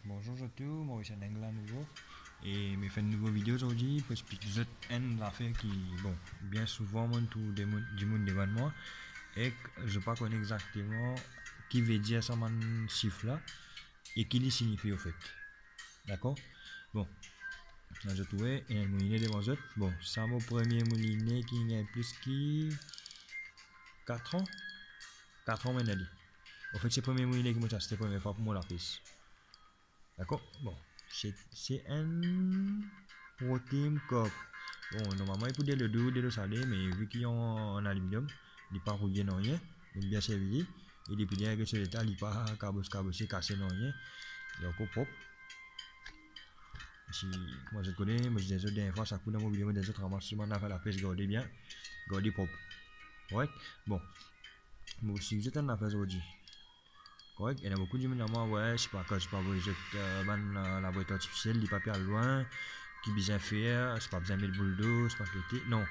Bon, bonjour à tous, Maurice Nengla à nouveau. Et je fais une nouvelle vidéo aujourd'hui pour expliquer une affaire qui, bon, bien souvent, moi, tout du monde devant moi. Et que je ne sais pas exactement qui veut dire ça, mon chiffre là, et qui il signifie au fait. D'accord? Bon, là, je trouvais un moulinet devant eux. Bon, c'est mon premier moulinet qui a plus que 4 ans. 4 ans maintenant. En fait, c'est le premier moulinet que j'ai acheté pour la première fois pour moi la piste. D'accord? Bon, c'est un protein cup. Bon, normalement, il faut dire le dos, le salé, mais vu qu'ils ont en aluminium, il n'est pas rouillé non rien. Il est bien servi. Et depuis bien que c'est l'état, il n'est pas cabossé, cassé non rien. Il est encore propre. Si, moi je connais, moi je dis des dernières fois, ça coûte dans mon vidéo, des autres ramassements, on a fait la pêche, gardez bien, gardez propre. Correct? Bon, moi aussi, j'étais en affaire aujourd'hui. Correct? Il y a beaucoup de gens ouais, c'est pas que je pas la boîte artificielle, il pas loin, qui besoin faire, c'est pas besoin de mettre boule d'eau, c'est pas que non.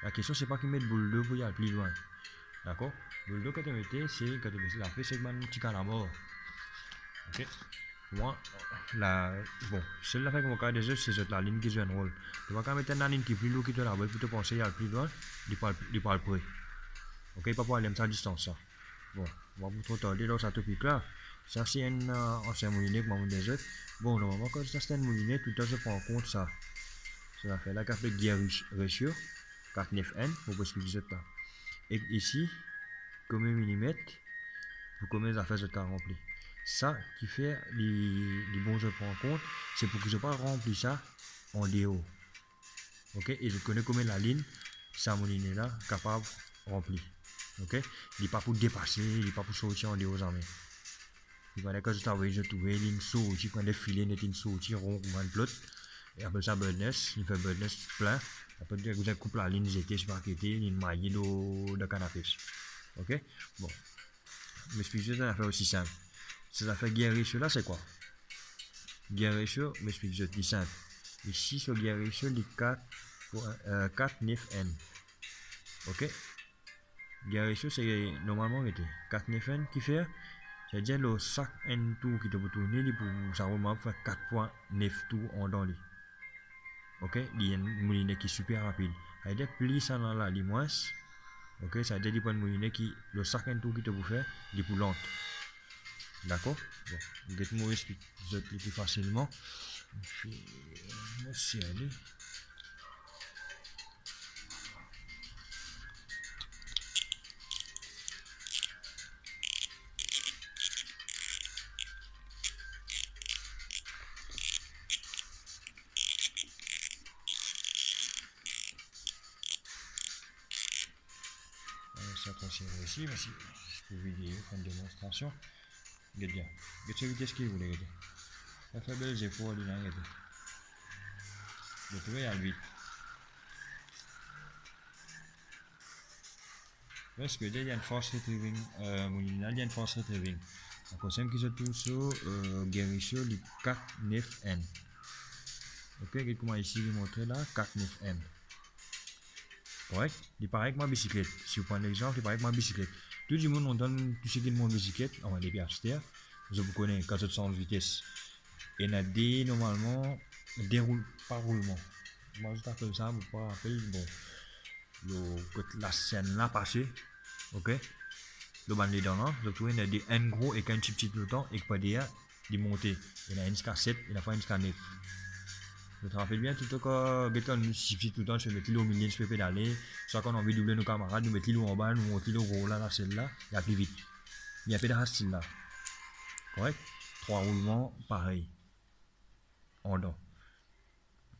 La question c'est pas qu'il met boule d'eau pour y aller plus loin. D'accord? Boule d'eau quand tu mettez, c'est quand tu mets la pêche, c'est un petit calamar. Ok? Moi, bon, seule la fait que mon cas des autres, c'est la ligne qui joue un rôle. Tu vas quand mettre une ligne qui est plus lourde que tu la boîte pour te penser y aller plus loin, il parle près. Ok? Il pas pour aller à sa distance ça. Bon, on va vous trop tarder dans ce topic là. Ça, c'est un ancien moulinet que m'a des autres. Bon, normalement, quand ça c'est un moulinet, tout le temps, je prends en compte ça. Ça fait la carte de gear ratio, 4-9N, pour parce que vous êtes là. Et ici, combien de millimètres, pour combien d'affaires je t'ai rempli. Ça qui fait les bons je prends en compte, c'est pour que je ne pas remplir ça en déo. Ok, et je connais combien la ligne, ça moulinet là, capable de remplir. Ok, il n'est pas pour dépasser, il n'est pas pour sortir en déo jamais. Il fallait que je travaille, je trouvais une sortie, quand les filets n'étaient une sortie rond ou un plot. Et après ça, birdness, il fait birdness plein. Après, vous avez coupé la ligne, j'étais, je sais pas qui était, une maille de canapé. Ok? Bon. Mais explique une affaire aussi simple. Cette affaire gear ratio là, c'est quoi? Gear ratio, mais explique je dis simple. Ici, sur gear ratio, il est 4 9N. Ok? Gear ratio, c'est normalement 4 9N qui fait. C'est-à-dire le sac N tour qui te peut tourner pour ça remarque faire 4.9 tours en dans lui. Ok, il y a une moulinet qui est super rapide. C'est-à-dire plus ça dans la moins. Ok, ça veut dire qu'il y a une moulinet qui le sac N tour qui te peut faire, il est plus lente. D'accord? Bon, je vais vous expliquer facilement. Merci allez. Ça continue ici, mais si je peux vidéo, faire une démonstration. Regardez bien. Regardez ce que vous voulez. Ça fait belle efforts, les gens. Vous trouvez à 8. Parce que il y a une force retrieving, il y a une force retrieving. La consomme qui se trouve sur Guérisio, le 4-9N. Ok, comment ici, je montre là, 4-9N. Correct? Il paraît que ma bicyclette, si vous prenez l'exemple, il paraît que ma bicyclette. Tout le monde, on donne tout ce qui est de mon bicyclette, on va les pieds je vous connais, 400 vitesse. Et il y a des, normalement, déroule, pas roulement. Moi, je t'appelle ça, vous pas appeler, bon, la scène là passée, ok? Le bandit dans là, je trouve il y a des N gros et qu'un petit tout le temps, et que pas des montées. Il y a une ska 7, il y a pas une ska 9. Je te rappelle bien, tout le temps, quand nous tout le temps, je mets le au milieu, je peux pédaler. Soit quand on a envie de doubler nos camarades, nous mettons le en bas, nous montons le gros là, celle-là, il y a plus vite. Il y a peu de style là. Correct? 3 roulements, pareil. En dents.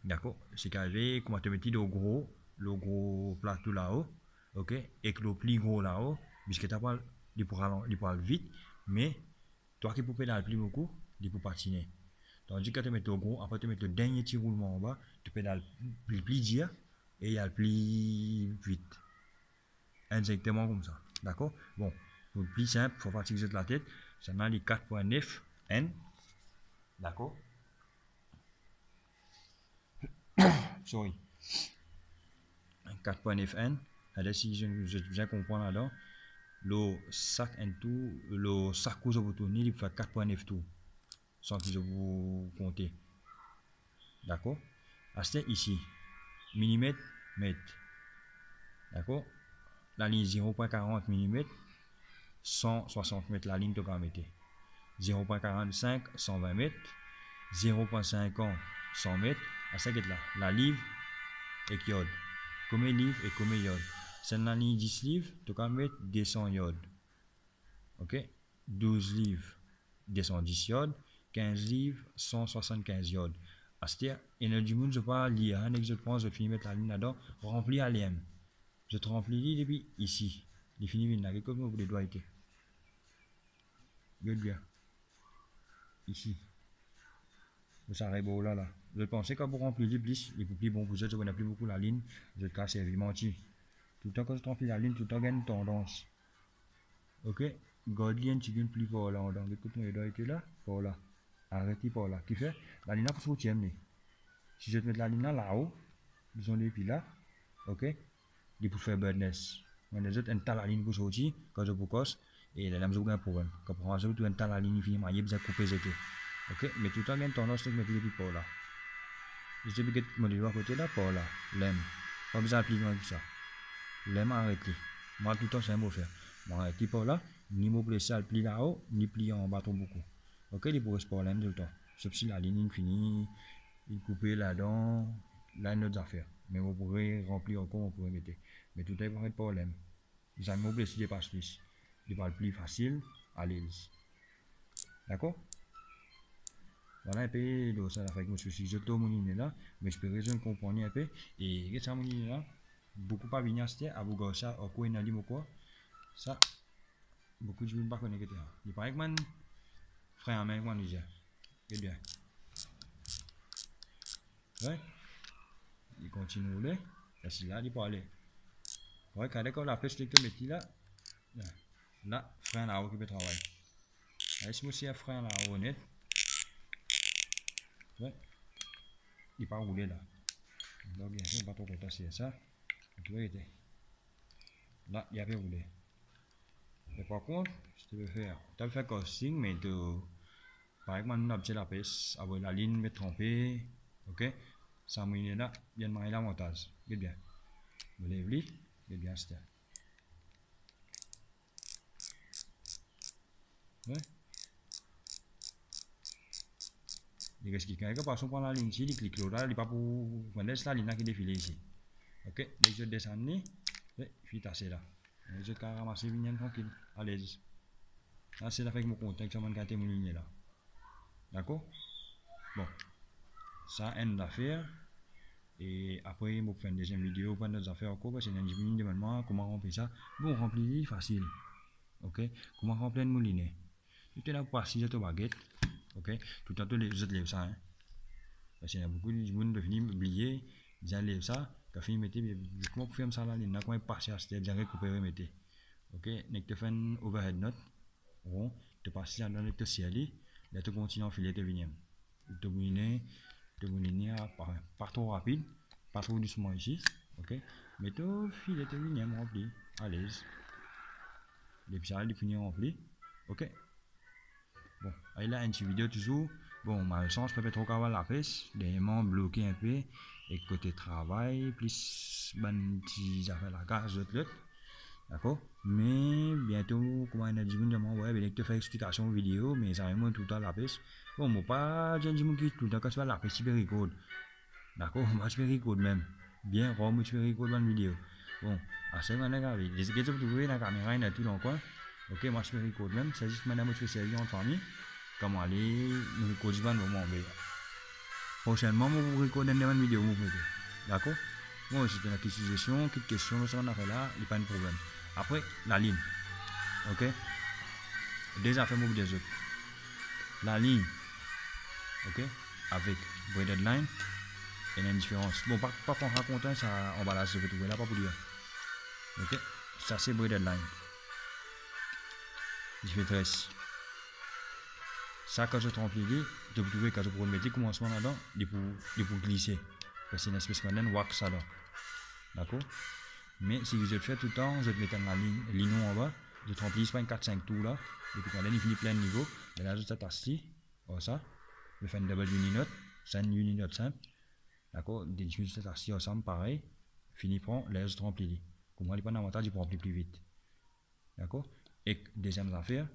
D'accord? C'est carré, comment te mettre le gros plateau là-haut, ok? Et que le plus gros là-haut, puisque tu as pas, il pourra vite, mais toi qui peux pédaler plus beaucoup, il peut patiner. Tandis que tu mets au gros, après tu mets le dernier petit roulement en bas, tu pédales plus dur et il y a le plus vite. Exactement comme ça. D'accord? Bon, pour le plus simple, il faut fatiguer la tête. Ça m'a dit 4.9 N. D'accord? Sorry. 4.9 N. Alors, si je bien comprendre là-dedans, le sac N tout, le sac que je veux tourner, il fait 4.9 tout. sans que je vous compter. D'accord? C'était ici. Millimètre, mètre. D'accord? La ligne 0.40 mm, 160 mètres la ligne de mettre. 0.45, 120 mètres. 0.50, 100 mètres. À ça là. La livre et iode. Combien de livres et combien iode? C'est la ligne 10 livres, tu peux mettre 200 iode. Ok? 12 livres, 210 iode. 15 livres, 175 iode. C'est-à-dire, il y a du monde, je ne vais pas lire. Je pense, je vais mettre la ligne là-dedans, remplir à l'IM. Je te remplis depuis ici. Les finis viennent là. Comment vous les doigts étaient? Bien. Ici. Vous arrêtez beau là. Je pensais que pour remplir les plus, il faut plus bon pour vous, je ne plus beaucoup la ligne. Je casse et menti. Tout le temps que je remplis la ligne, tout le temps, il y a une tendance. Ok? Gardien, tu viens plus par là. Donc, écoute, mon doigt était là, par là. Arrêtez par là. Qui fait? La ligne là pour se tirer. Si je te mets la ligne là-haut, disons les pieds là. Ok? Il faut faire badness. On a juste un tas la ligne pour sortir, quand je vous casse, et là, je vous un problème. Quand on a un tas la ligne, il y a besoin de couper les. Ok? Mais tout le temps, il y a une tendance de mettre les pieds par là. Je vais mettre mon doigt côté là, par là. L'aime. Pas besoin de plier comme ça. L'aime arrêter. Moi, tout le temps, c'est un mot faire. Moi, arrêter par là, ni me placer à plier là-haut, ni plier en bas trop beaucoup. Ok? Il faut rester par l'aime tout le temps. Sauf si la ligne finie, il coupe là-dedans, là, une autre affaire. Mais vous pourrez remplir encore, vous pourrez mettre. Mais tout est pas de problème. Les animaux blessés dépassent plus. Ils parlent plus facile à l'aise. D'accord? Voilà un peu de ça avec monsieur. Si je tombe mon là, mais je peux résoudre comprendre un peu. Et qu'est-ce que mon là? Beaucoup pas venir à vous gauche, au coin n'a dit quoi? Ça, beaucoup de gens ne connaissent pas. Il paraît que mon frère m'a dit déjà. C'est bien. Ouais? Il continue à rouler. C'est là, il peut aller. Ouais, quand d'accord, la pêche que metti là, là, frère là, qui peut travailler. Est-ce que c'est un frère là, honnête? Ouais, il pas roulé là. Donc, bien sûr, pas trop content, c'est ça. Tu vois, là, il avait roulé. Mais par contre, ce que tu veux faire, tu as fait casting, mais tu, par exemple, on a obtenu la pêche, avec la ligne, mais trempée, ok? Ça m'a dit là, bien de l'avantage. Bien. Vous lèvez, bien, c'était. Ouais. Il reste quelqu'un qui passe par la ligne ici, il clique là, il n'est pas pour laisse la ligne qui défile ici. Ok, les autres descendent, puis tasser là. Les autres qui ramasser viennent tranquille, à l'aise. Là, c'est avec mon contact, ça m'a gâté mon ligne là. D'accord? Bon, ça, une affaire. Et après, je vais faire une deuxième vidéo pour d'autres affaires encore, parce que j'ai une demande comment remplir ça. Bon, remplir, facile. Ok? Comment remplir une mouline? Tu es là pour passer ta baguette. Ok? Tout le temps, les autres lèvent ça. Hein? Parce qu'il y a beaucoup de gens qui finissent oublier, ils enlèvent ça, quand ils mettent, comment vous faites ça là, ils n'ont pas passé à cette bien récupérer, mettez. Ok? Donc, tu fais une overhead note, rond, tu passes dans le ciel, là, tu continues à enfiler tes vignettes. Tu mouliner pas trop rapide, pas trop doucement ici, ok? Mais tu files tes vignettes remplies, à l'aise. Les petits ils finissent remplis, ok? Bon, là, une petite vidéo toujours. Bon, ma sens peut être trop la pêche, dernièrement bloqué un peu, et côté travail, plus ben petits affaires la gare, d'accord? Mais bientôt, comment on a dit, ouais, ben, te faire explication vidéo, mais ça vraiment tout le temps la pêche. Bon, moi pas, j'ai dit, qui tout le temps quand tu vas la pêche, tu peux record. D'accord? Moi, je peux record même. Bien, moi, je peux record dans la vidéo. Bon, à ce moment-là, les que vous trouvez la caméra, il y a tout dans le coin. Ok, moi, je peux record même, c'est juste madame, je fais servir en famille. Comment aller, nous recorder dans le moment. Prochainement, je vous recorder une vidéo. D'accord? Moi, c'était une question, quelques questions, ça on a fait là, il n'y a pas de problème. Après, la ligne. Ok? Déjà fait mon des autres. La ligne. Ok? Avec braided line. Il y a une différence. Bon, pas qu'on raconte ça, on va la se retrouver là, pas pour dire. Ok? Ça, c'est braided line. Je fais 13. Ça, quand je trempe l'idée, de vous trouver quand je pourrais mettre commencement là-dedans, de pour glisser. Parce que c'est une espèce de wax là. D'accord? Mais si je le fais tout le temps, je vais mettre la ligne en bas, je trempe pas une 4-5 tours là, et puis quand elle finit plein de niveau, là je t'attache ici, comme ça, je fais une double uninote, c'est une uninote simple, d'accord, des choses assis ensemble, pareil, fini prend, laisse remplir. Comme moi, il n'y a pas d'avantage, il peut remplir plus vite, d'accord. Et deuxième affaire,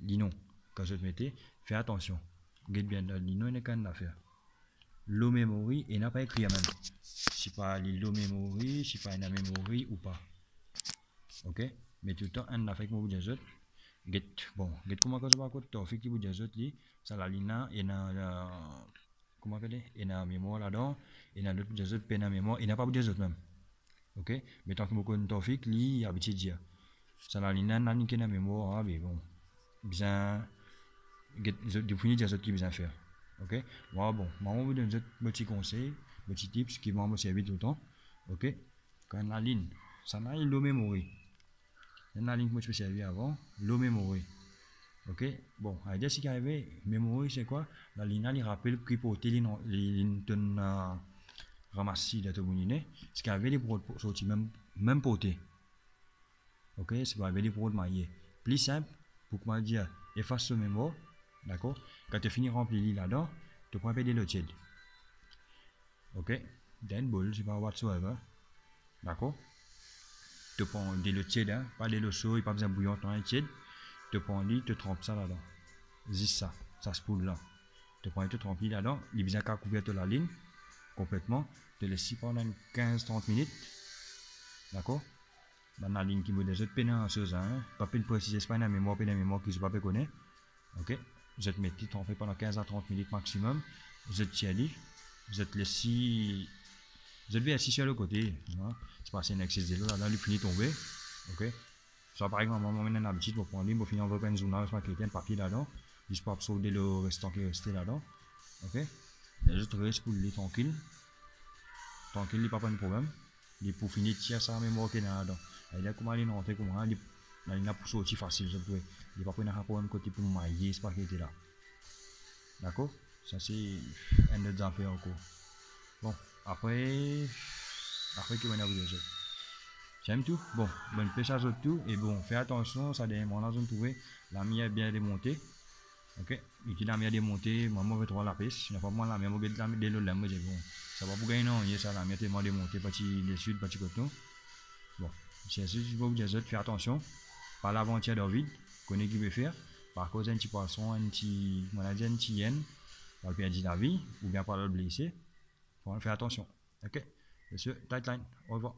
lino, quand je te mettais, fais attention, get bien, lino, il n'y a qu'une affaire. Low memory, il n'a pas écrit même. Si pas low memory, si pas une memory ou pas. Ok, mais tout le temps, un affaire que vous dites, get, bon, get comment que je vais côté, fait que vous dites, ça la ligne, il y a, comment appelle, il y a mémoire là-dedans, il y a l'autre dites, peine à mémoire, il n'y a pas vous dites même. Ok, mais tant que vous connaissez Tofik, lui, il a habitué de dire. Ça la ligne, la ligne qui est la mémoire, mais bon, bien, get, définir dites qui besoin faire. Ok, moi bon, moi on vous donne un petit conseil, petit tips qui vont me servir tout le temps. Ok, quand la ligne, ça n'a low memory. La ligne que je me suis servi avant, low memory. Ok, bon, à dire ce qui arrive, memory c'est quoi? La ligne elle rappelle qu'il faut les lignes ramasser de tout le monde. Ce qui arrive, les pour sortir même portée. Ok, c'est pas avec les pour mailler. Plus simple, pour que moi dire, efface ce mémoire, d'accord? Quand tu finis remplir là-dedans, tu prends un peu de l'eau tiède. Ok, d'un bol, c'est pas whatsoever, d'accord? Tu prends de l'eau tiède, hein? Pas de l'eau chaude, pas besoin de bouillon, tu tiède. Tu prends lit, tu trempes ça là-dedans. Juste ça se poule là. Tu prends et tu trempes là-dedans, il est bien qu'à couvrir la ligne complètement. Tu laisses pendant 15-30 minutes, d'accord? Dans la ligne qui me dit, je te peine en chose, hein? Pas peine préciser, c'est pas une mémoire qui je ne pas connaître. Ok? Je te mets tremper pendant 15 à 30 minutes maximum. Je te tiens lit. Je te laisse je te vais assis sur le côté. C'est pas un excès de l'eau là, il finit tomber. Ok? Ça, par exemple, moi, j'ai une habitude pour prendre l'île, pour finir avec un journal, je vais un papier là-dedans, juste pour absorber le restant qui est resté là-dedans. Ok? Je te reste pour le tranquille. Tranquille, il n'y a pas de problème. Et pour finir, tiens, ça, mémoire qui est là-dedans. Il a comment aller rentrer, comment il a pour sortir facile, je peux. Il n'y a pas de problème côté pour mailler, c'est pas qui était là. D'accord? Ça, c'est un autre affaire encore. Bon, après que on a vu déjà. J'aime tout. Bon, bonne pêche à tout. Et bon, fais attention, ça dépend de la zone trouvée. La mienne est bien démontée. Ok? Et qui la mienne démontée, moi, je vais trouver la pêche. Il n'y a pas moi la mienne, je vais la mettre de l'eau là. Moi, je dis bon, ça va pour gagner, non? Ça, la mienne est tellement démontée, petit le sud, petit coton. Bon, c'est ce que je vais vous dire, fais attention. Pas l'aventure David, connais qui veut faire. Par cause un petit poisson, un petit, on a dit un petit yen, on va perdre la vie, ou bien pas le blesser. Faut faire attention. Ok? Monsieur, tight line, au revoir.